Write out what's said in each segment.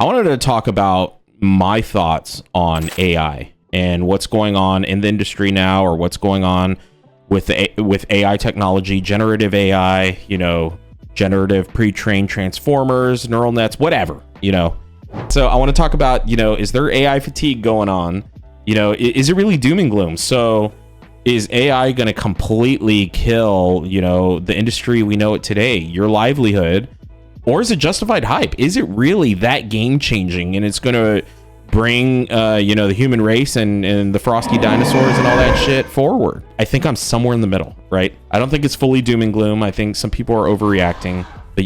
I wanted to talk about my thoughts on AI and what's going on in the industry now, or what's going on with AI technology, generative AI, generative pre-trained transformers, neural nets, whatever, So I want to talk about, is there AI fatigue going on? Is it really doom and gloom? So is AI going to completely kill, the industry we know it today, your livelihood? Or is it justified hype? Is it really that game changing and it's going to bring, the human race and the frosty dinosaurs and all that shit forward? I think I'm somewhere in the middle, right? I don't think it's fully doom and gloom. I think some people are overreacting. But,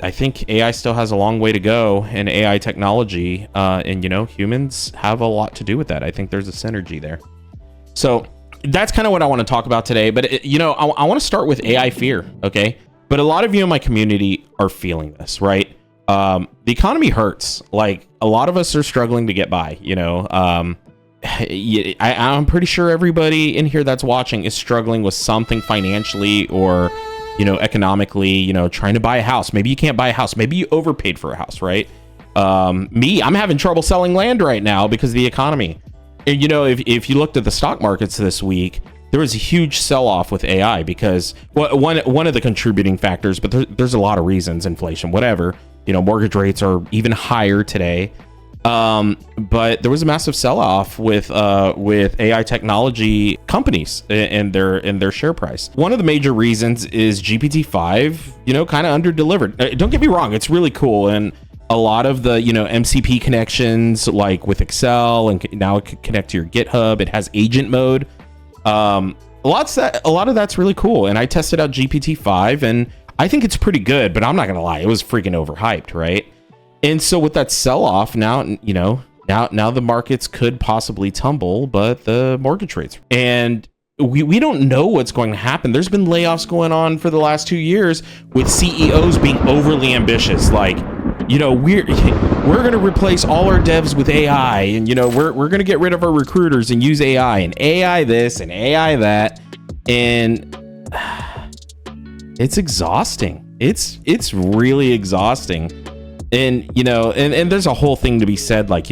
I think AI still has a long way to go in AI technology. And humans have a lot to do with that. I think there's a synergy there. So that's kind of what I want to talk about today. But, I want to start with AI fear, okay? But a lot of you in my community are feeling this, right? The economy hurts. Like, a lot of us are struggling to get by, I'm pretty sure everybody in here that's watching is struggling with something financially or, economically, trying to buy a house. Maybe you can't buy a house. Maybe you overpaid for a house, right? I'm having trouble selling land right now because of the economy. And, if you looked at the stock markets this week, there was a huge sell-off with AI because one of the contributing factors, but there's a lot of reasons, inflation, whatever, mortgage rates are even higher today. But there was a massive sell-off with AI technology companies and their share price. One of the major reasons is GPT-5, kind of under-delivered. Don't get me wrong, it's really cool. And a lot of the, MCP connections, like with Excel, and now it can connect to your GitHub. It has agent mode. A lot of that's really cool. And I tested out GPT-5 and I think it's pretty good, but I'm not going to lie. It was freaking overhyped, right? And so with that sell-off now, now the markets could possibly tumble, but the mortgage rates, and we don't know what's going to happen. There's been layoffs going on for the last 2 years with CEOs being overly ambitious. Like, we're going to replace all our devs with AI, and, we're going to get rid of our recruiters and use AI, and AI this and AI that. And it's exhausting. It's really exhausting. And, and there's a whole thing to be said, like,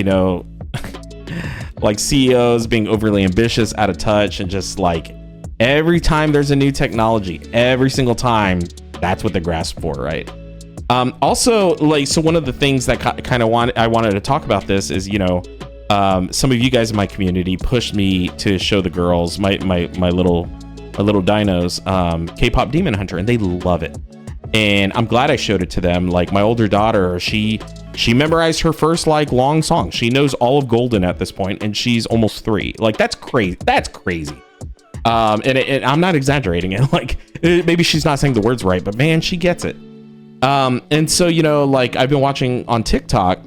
like CEOs being overly ambitious, out of touch, and just like every time there's a new technology, every single time, that's what they grasp for, right? Also, like, so one of the things that I wanted to talk about this is, some of you guys in my community pushed me to show the girls my little dinos, K-pop Demon Hunter, and they love it. And I'm glad I showed it to them. Like, my older daughter, she memorized her first long song. She knows all of Golden at this point, and she's almost 3. Like, that's crazy. That's crazy. And I'm not exaggerating it. Like, maybe she's not saying the words right, but man, she gets it. And so, like, I've been watching on TikTok,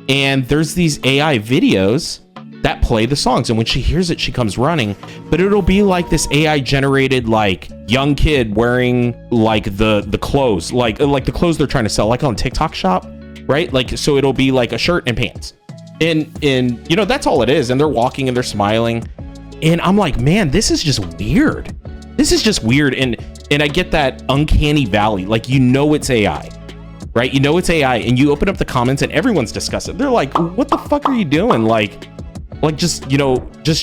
and there's these AI videos that play the songs, and when she hears it, she comes running. But it'll be like this AI generated, like, young kid wearing like the clothes, like the clothes they're trying to sell, like on TikTok Shop, right? Like, so it'll be like a shirt and pants, and that's all it is. And they're walking and they're smiling, and I'm like, man, this is just weird. This is just weird. And I get that uncanny valley, like, it's AI, right? It's AI, and you open up the comments and everyone's disgusted. They're like, what the fuck are you doing? Like just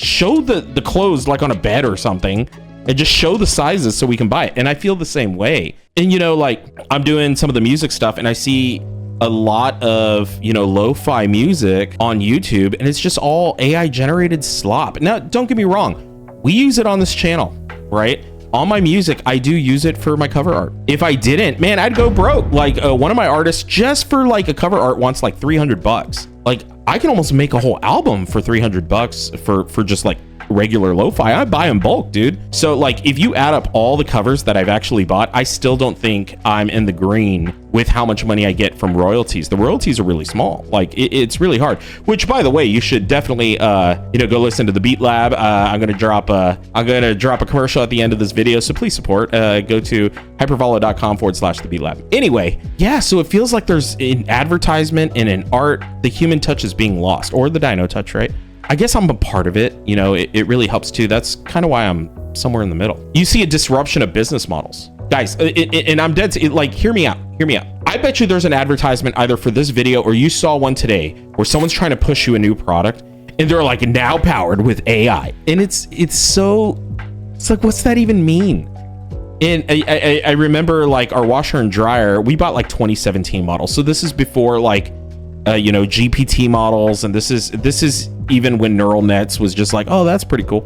show the clothes like on a bed or something, and just show the sizes so we can buy it. And I feel the same way. And like, I'm doing some of the music stuff, and I see a lot of lo-fi music on YouTube, and it's just all AI generated slop. Now, don't get me wrong, we use it on this channel, right? On my music, I do use it for my cover art. If I didn't, man, I'd go broke. Like, one of my artists, just for like a cover art, wants like $300. Like, I can almost make a whole album for $300 for just like regular lo-fi. I buy in bulk, dude. So like, if you add up all the covers that I've actually bought, I still don't think I'm in the green with how much money I get from royalties. The royalties are really small. Like, it's really hard, which, by the way, you should definitely go listen to the Beat Lab. I'm gonna drop a commercial at the end of this video, so please support. Go to hypervola.com/the Beat Lab. Anyway, yeah, so it feels like there's an advertisement and an art, the human touch is being lost, or the dino touch, right? I guess I'm a part of it. It really helps too. That's kind of why I'm somewhere in the middle. You see a disruption of business models, guys, and I'm dead. Like, hear me out. I bet you there's an advertisement either for this video or you saw one today where someone's trying to push you a new product and they're like, now powered with AI. And it's like, what's that even mean? And I remember like our washer and dryer, we bought like 2017 models. So this is before like, GPT models. And this is even when neural nets was just like, oh, that's pretty cool.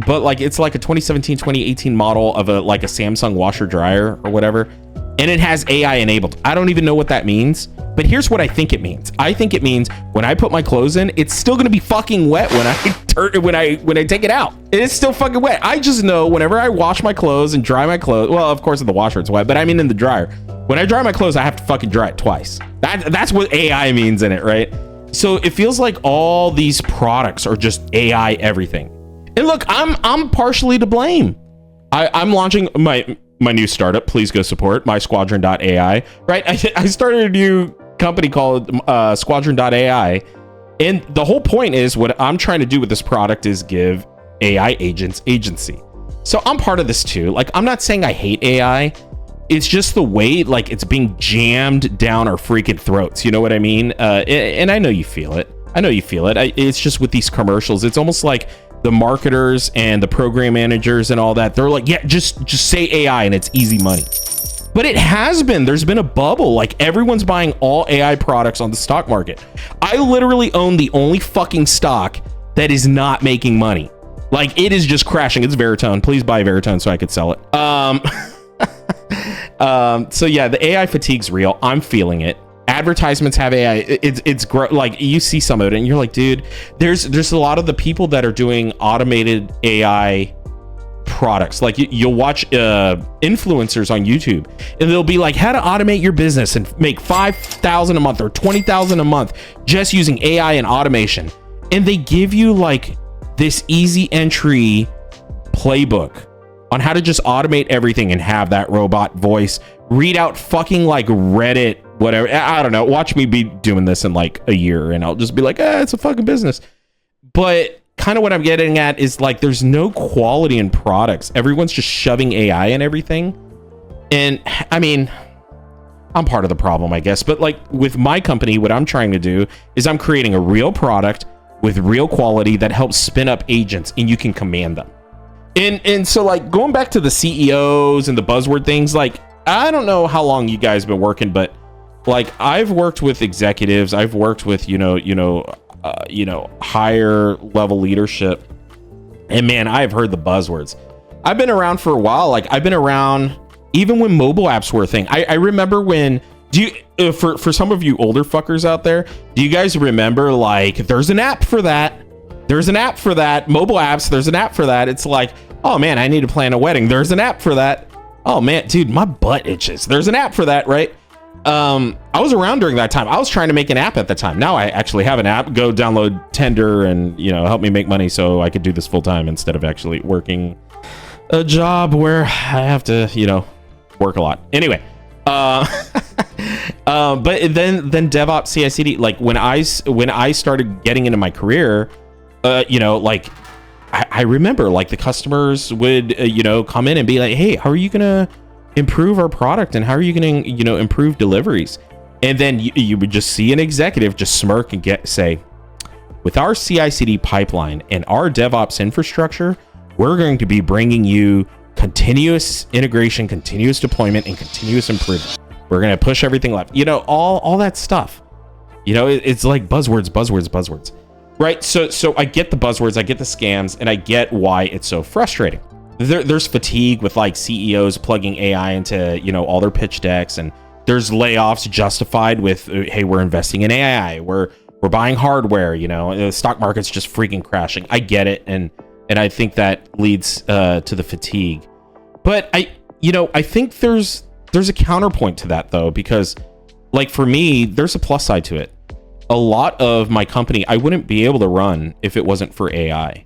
But like, it's like a 2017, 2018 model of a Samsung washer dryer or whatever. And it has AI enabled. I don't even know what that means, but here's what I think it means. I think it means when I put my clothes in, it's still gonna be fucking wet when I take it out. It's still fucking wet. I just know whenever I wash my clothes and dry my clothes, well, of course in the washer it's wet, but I mean in the dryer. When I dry my clothes, I have to fucking dry it twice. That's what AI means in it, right? So it feels like all these products are just AI everything. And look, I'm partially to blame. I'm launching my new startup. Please go support mysquadron.ai, right? I started a new company called squadron.ai, and the whole point is what I'm trying to do with this product is give AI agents agency. So I'm part of this too. Like, I'm not saying I hate AI. It's just the way like it's being jammed down our freaking throats. You know what I mean? And I know you feel it. It's just with these commercials, it's almost like the marketers and the program managers and all that, they're like, yeah, just say AI and it's easy money. But it has been, there's been a bubble. Like, everyone's buying all AI products on the stock market. I literally own the only fucking stock that is not making money. Like, it is just crashing. It's Veritone. Please buy Veritone so I could sell it. So yeah, the AI fatigue's real. I'm feeling it. Advertisements have AI. It's like, you see some of it and you're like, dude, there's a lot of the people that are doing automated AI products. Like, you'll watch influencers on YouTube and they'll be like, how to automate your business and make $5,000 a month or $20,000 a month just using AI and automation. And they give you like this easy entry playbook on how to just automate everything and have that robot voice read out fucking like Reddit, whatever. I don't know. Watch me be doing this in like a year and I'll just be like, it's a fucking business. But kind of what I'm getting at is like, there's no quality in products. Everyone's just shoving AI in everything. And I mean, I'm part of the problem, I guess. But like with my company, what I'm trying to do is I'm creating a real product with real quality that helps spin up agents and you can command them. And so like going back to the CEOs and the buzzword things, like, I don't know how long you guys have been working, but like I've worked with executives, I've worked with, higher level leadership. And man, I've heard the buzzwords. I've been around for a while. Like, I've been around even when mobile apps were a thing. I remember when, for some of you older fuckers out there, do you guys remember like, there's an app for that? There's an app for that. Mobile apps, there's an app for that. It's like, oh man, I need to plan a wedding. There's an app for that. Oh man, dude, my butt itches. There's an app for that, right? I was around during that time. I was trying to make an app at the time. Now I actually have an app. Go download Tender and, help me make money so I could do this full time instead of actually working a job where I have to, work a lot. Anyway, but then DevOps CI/CD, like when I started getting into my career, I remember like the customers would, come in and be like, hey, how are you going to improve our product? And how are you going to, improve deliveries? And then you would just see an executive just smirk and say, with our CI/CD pipeline and our DevOps infrastructure, we're going to be bringing you continuous integration, continuous deployment, and continuous improvement. We're going to push everything left, all that stuff. It's like buzzwords. Right, so I get the buzzwords, I get the scams, and I get why it's so frustrating. There's fatigue with like CEOs plugging AI into all their pitch decks, and there's layoffs justified with, hey, we're investing in AI, we're buying hardware, the stock market's just freaking crashing. I get it, and I think that leads to the fatigue. But I think there's a counterpoint to that though, because like for me, there's a plus side to it. A lot of my company, I wouldn't be able to run if it wasn't for AI.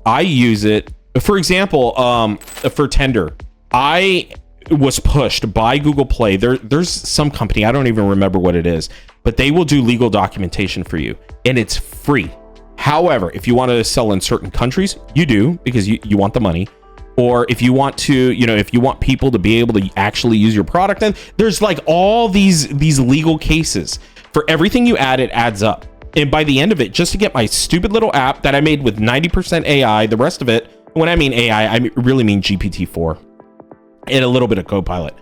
I use it, for example, for Tender. I was pushed by Google Play. There's some company, I don't even remember what it is, but they will do legal documentation for you and it's free. However, if you want to sell in certain countries, you do because you want the money. or if you want to, if you want people to be able to actually use your product, then there's like all these legal cases. For everything you add, it adds up. And by the end of it, just to get my stupid little app that I made with 90% AI, the rest of it, when I mean AI, I really mean GPT-4 and a little bit of Copilot.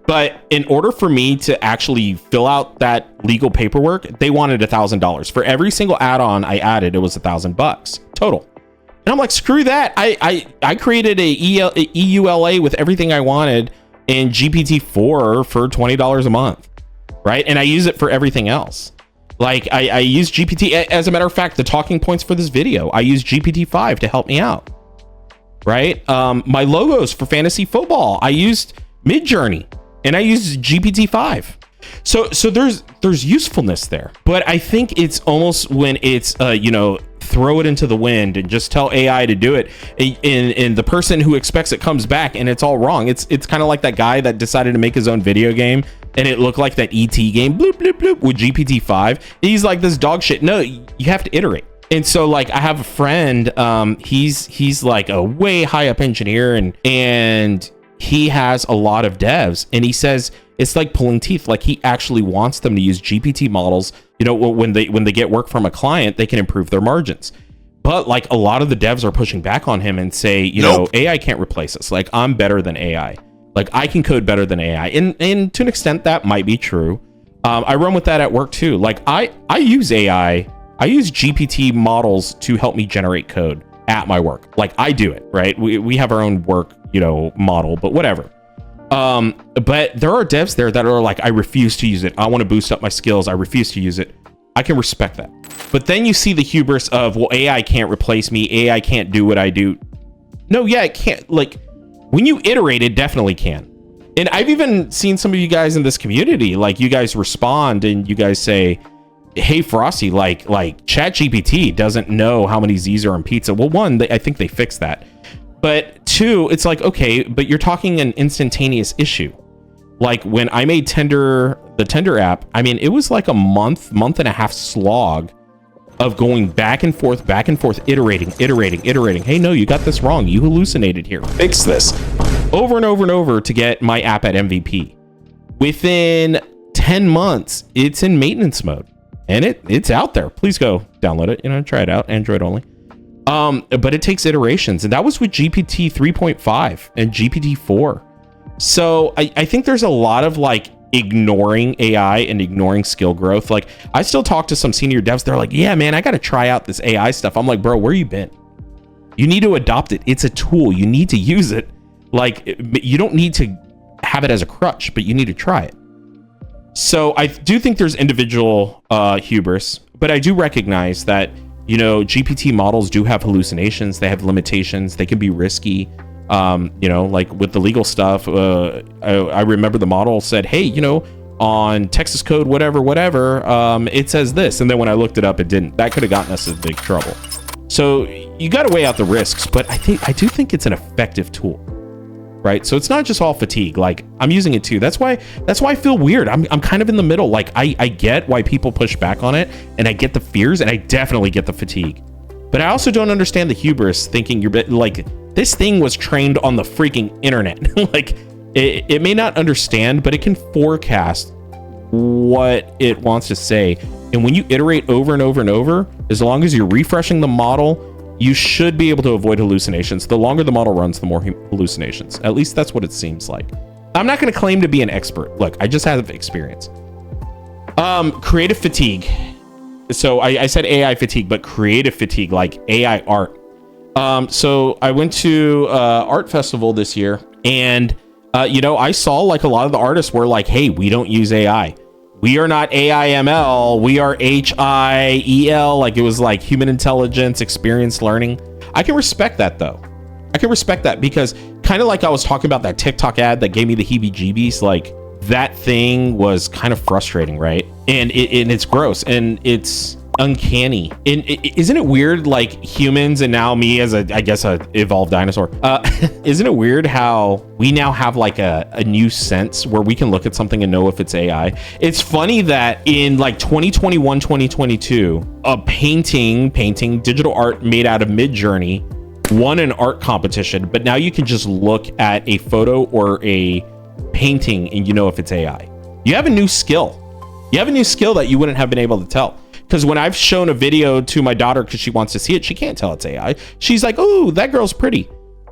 But in order for me to actually fill out that legal paperwork, they wanted $1,000 for every single add-on I added. It was $1,000 total. And I'm like, screw that. I created a EULA with everything I wanted in GPT-4 for $20 a month, right? And I use it for everything else. Like I use GPT. As a matter of fact, the talking points for this video, I use GPT-5 to help me out, right? My logos for fantasy football, I used Midjourney and I used GPT-5. So there's usefulness there, but I think it's almost when it's throw it into the wind and just tell AI to do it, and the person who expects it comes back and it's all wrong. It's kind of like that guy that decided to make his own video game and it looked like that ET game, bloop bloop bloop, with GPT-5. He's like, this dog shit. No, you have to iterate. And so like I have a friend, he's like a way high up engineer, and he has a lot of devs, and he says it's like pulling teeth. Like he actually wants them to use GPT models. When they get work from a client, they can improve their margins. But like a lot of the devs are pushing back on him and say, nope, AI can't replace us. Like I'm better than AI. Like I can code better than AI. And to an extent that might be true. I run with that at work too. Like I use AI. I use GPT models to help me generate code at my work. Like I do it, right? We have our own work, model, but whatever. But there are devs there that are like, I refuse to use it. I want to boost up my skills. I refuse to use it. I can respect that. But then you see the hubris of, well, AI can't replace me. AI can't do what I do. No, yeah, it can't. Like when you iterate, it definitely can. And I've even seen some of you guys in this community, like you guys respond and you guys say, hey, Frosty, like ChatGPT doesn't know how many Z's are in pizza. Well, one, I think they fixed that. But two, it's like, okay, but you're talking an instantaneous issue. Like when I made the Tender app, I mean, it was like a month and a half slog of going back and forth, iterating. Hey, no, you got this wrong. You hallucinated here. Fix this. Over and over and over to get my app at MVP. Within 10 months, it's in maintenance mode. And it's out there. Please go download it, try it out, Android only. But it takes iterations, and that was with GPT 3.5 and GPT-4. So I think there's a lot of like ignoring AI and ignoring skill growth. Like I still talk to some senior devs. They're like, yeah, man, I got to try out this AI stuff. I'm like, bro, where you been? You need to adopt it. It's a tool. You need to use it. Like you don't need to have it as a crutch, but you need to try it. So I do think there's individual hubris, but I do recognize that, GPT models do have hallucinations. They have limitations. They can be risky. Like with the legal stuff, I remember the model said, hey, on Texas code, whatever, it says this. And then when I looked it up, it didn't. That could have gotten us in big trouble. So you got to weigh out the risks, but I do think it's an effective tool. Right. So it's not just all fatigue. Like I'm using it too. That's why I feel weird. I'm kind of in the middle. Like I get why people push back on it, and I get the fears, and I definitely get the fatigue. But I also don't understand the hubris thinking you're like, this thing was trained on the freaking internet. Like it may not understand, but it can forecast what it wants to say. And when you iterate over and over and over, as long as you're refreshing the model, you should be able to avoid hallucinations. The longer the model runs, the more hallucinations. At least that's what it seems like. I'm not going to claim to be an expert. Look, I just have experience. Creative fatigue. So I said AI fatigue, but creative fatigue, like AI art. So I went to art festival this year, and I saw like a lot of the artists were like, hey, we don't use AI. We are not AIML, we are HIEL. Like it was like human intelligence, experience learning. I can respect that though. I can respect that because kind of like I was talking about that TikTok ad that gave me the heebie-jeebies, like that thing was kind of frustrating, right? And it's gross and it's uncanny. And isn't it weird, like humans and now me as a evolved dinosaur, isn't it weird how we now have like a new sense where we can look at something and know if it's AI? It's funny that in like 2021, 2022, a painting, digital art made out of Midjourney won an art competition, but now you can just look at a photo or a painting and you know if it's AI. You have a new skill. You have a new skill that you wouldn't have been able to tell. Because when I've shown a video to my daughter because she wants to see it, she can't tell it's AI. She's like, oh, that girl's pretty.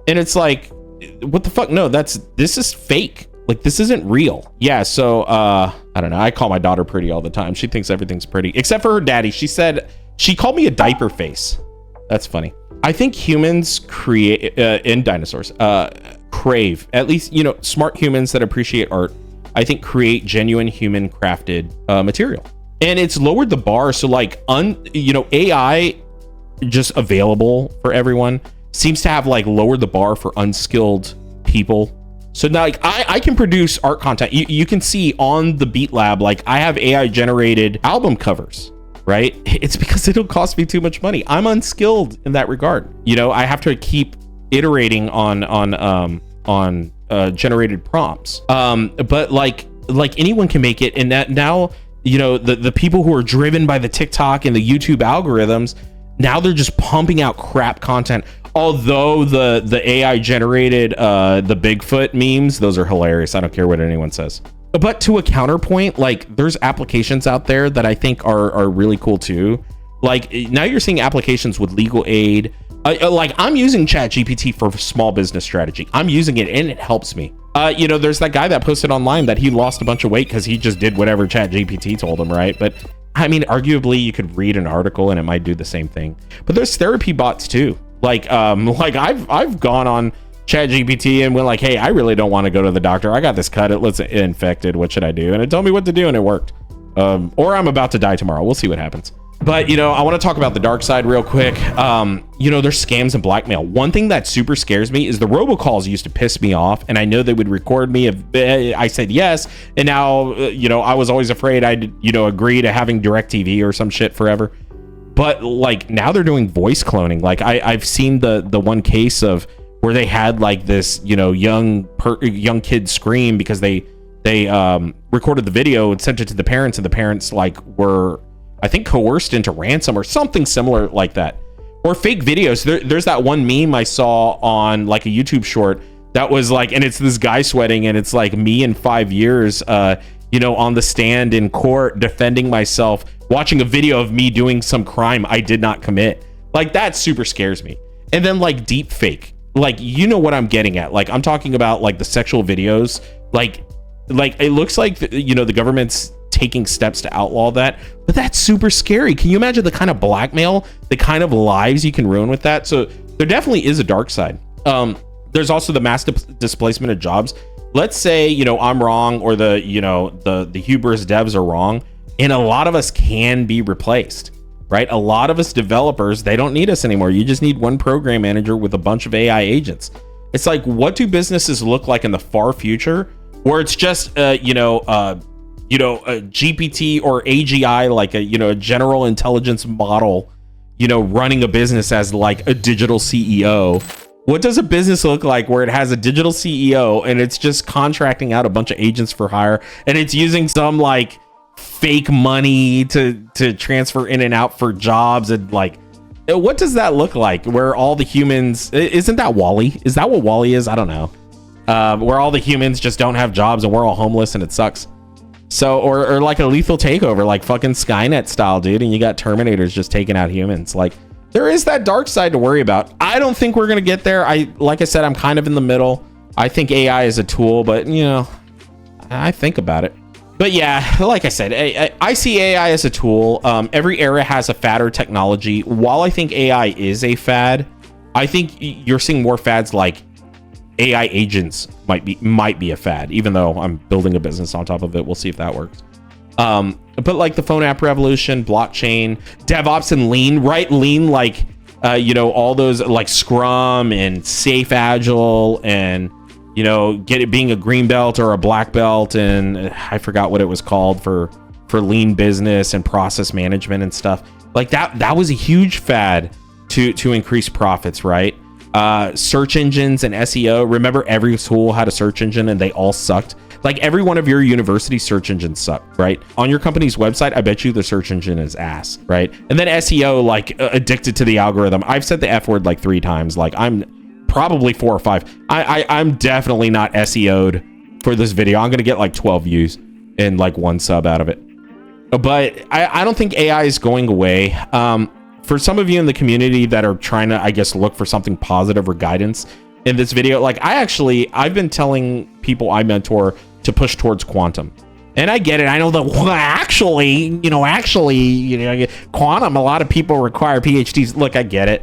And it's like, what the fuck? No, this is fake. Like, this isn't real. Yeah, so I don't know. I call my daughter pretty all the time. She thinks everything's pretty, except for her daddy. She called me a diaper face. That's funny. I think humans create, and dinosaurs, crave, at least, you know, smart humans that appreciate art, I think create genuine human crafted material. And it's lowered the bar. So like, you know, AI just available for everyone seems to have like lowered the bar for unskilled people. So now like I can produce art content. You can see on the Beat Lab, like I have AI generated album covers, right? It's because it'll cost me too much money. I'm unskilled in that regard. You know, I have to keep iterating on generated prompts. But like anyone can make it. And that now, you know, the people who are driven by the TikTok and the YouTube algorithms, now they're just pumping out crap content. Although the AI generated the Bigfoot memes, those are hilarious. I don't care what anyone says. But to a counterpoint, like there's applications out there that I think are really cool too. Like now you're seeing applications with legal aid. Like I'm using ChatGPT for small business strategy. I'm using it and it helps me. You know, there's that guy that posted online that he lost a bunch of weight because he just did whatever ChatGPT told him, right? But I mean, arguably you could read an article and it might do the same thing. But there's therapy bots too. Like I've gone on ChatGPT and went like, hey, I really don't want to go to the doctor. I got this cut. It looks infected. What should I do? And it told me what to do and it worked. Or I'm about to die tomorrow. We'll see what happens. But, you know, I want to talk about the dark side real quick. You know, there's scams and blackmail. One thing that super scares me is the robocalls used to piss me off. And I know they would record me if I said yes. And now, you know, I was always afraid I'd, you know, agree to having DirecTV or some shit forever. But like now they're doing voice cloning. Like I've seen the one case of where they had like this, you know, young kid scream because they recorded the video and sent it to the parents, and the parents like were, I think, coerced into ransom or something similar like that. Or fake videos. There's that one meme I saw on like a YouTube short that was like, and it's this guy sweating and it's like me in 5 years, you know, on the stand in court defending myself, watching a video of me doing some crime I did not commit. Like that super scares me. And then like deep fake, like, you know what I'm getting at. Like I'm talking about like the sexual videos, like it looks like, you know, the government's taking steps to outlaw that, but that's super scary. Can you imagine the kind of blackmail, the kind of lives you can ruin with that? So there definitely is a dark side. There's also the mass displacement of jobs. Let's say, you know, I'm wrong, or the hubris devs are wrong, and a lot of us can be replaced, right? A lot of us developers, they don't need us anymore. You just need one program manager with a bunch of AI agents. It's like, what do businesses look like in the far future where it's just a GPT or AGI, like a general intelligence model, you know, running a business as like a digital CEO? What does a business look like where it has a digital CEO and it's just contracting out a bunch of agents for hire, and it's using some like fake money to transfer in and out for jobs? And like, what does that look like where all the humans, isn't that WALL-E? Is that what WALL-E is? I don't know. Where all the humans just don't have jobs and we're all homeless and it sucks. So, or like a lethal takeover, like fucking Skynet style, dude, and you got Terminators just taking out humans. Like, there is that dark side to worry about. I don't think we're gonna get there. Like I said, I'm kind of in the middle. I think AI is a tool, but you know, I think about it. But yeah, like I said, I see AI as a tool. Every era has a fad or technology. While I think AI is a fad, I think you're seeing more fads like AI agents might be a fad, even though I'm building a business on top of it. We'll see if that works. But like the phone app revolution, blockchain, DevOps, and lean, right? Lean, like, you know, all those like Scrum and Safe Agile, and, you know, being a green belt or a black belt. And I forgot what it was called for lean business and process management and stuff like that. That was a huge fad to increase profits, right? Search engines and SEO. Remember, every tool had a search engine and they all sucked. Like every one of your university search engines suck, right? On your company's website, I bet you the search engine is ass, right? And then SEO, like addicted to the algorithm. I've said the F word like 3 times. Like I'm probably 4 or 5. I'm definitely not SEO'd for this video. I'm going to get like 12 views and like 1 sub out of it. But I don't think AI is going away. For some of you in the community that are trying to, I guess, look for something positive or guidance in this video, like I've been telling people I mentor to push towards quantum. And I get it. I know that quantum, a lot of people require PhDs. Look, I get it.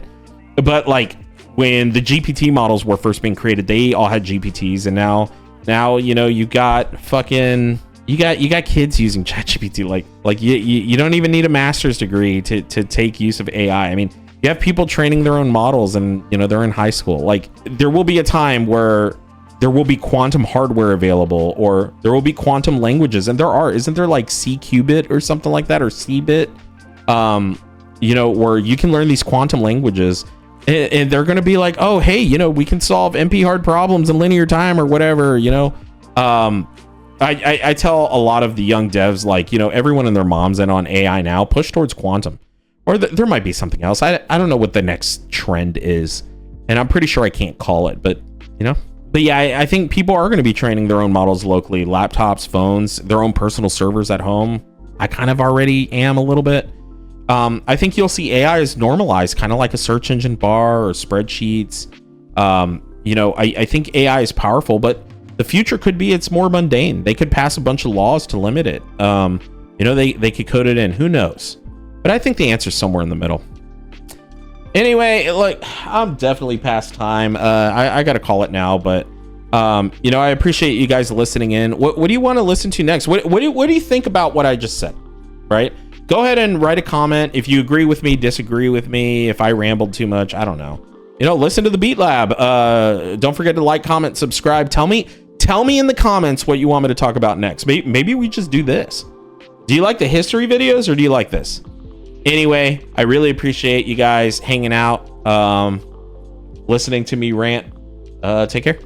But like when the GPT models were first being created, they all had GPTs. And now, you got fucking... You got kids using ChatGPT. Like you don't even need a master's degree to take use of AI. I mean, you have people training their own models, and they're in high school. Like there will be a time where there will be quantum hardware available, or there will be quantum languages, and isn't there like C-qubit or something like that, or C-bit? Where you can learn these quantum languages, and they're going to be like, oh hey, we can solve NP hard problems in linear time or whatever. I tell a lot of the young devs, like, everyone and their mom's in on AI now, push towards quantum. Or there might be something else. I don't know what the next trend is. And I'm pretty sure I can't call it, but, But yeah, I think people are going to be training their own models locally. Laptops, phones, their own personal servers at home. I kind of already am a little bit. I think you'll see AI as normalized, kind of like a search engine bar or spreadsheets. I think AI is powerful, but the future could be it's more mundane. They could pass a bunch of laws to limit it. They could code it in. Who knows? But I think the answer's somewhere in the middle. Anyway, look, I'm definitely past time. I got to call it now, but I appreciate you guys listening in. What do you want to listen to next? What do you think about what I just said? Right? Go ahead and write a comment if you agree with me, disagree with me, if I rambled too much. I don't know. Listen to the Beat Lab. Don't forget to like, comment, subscribe. Tell me in the comments what you want me to talk about next. Maybe we just do this. Do you like the history videos or do you like this? Anyway, I really appreciate you guys hanging out, listening to me rant. Take care.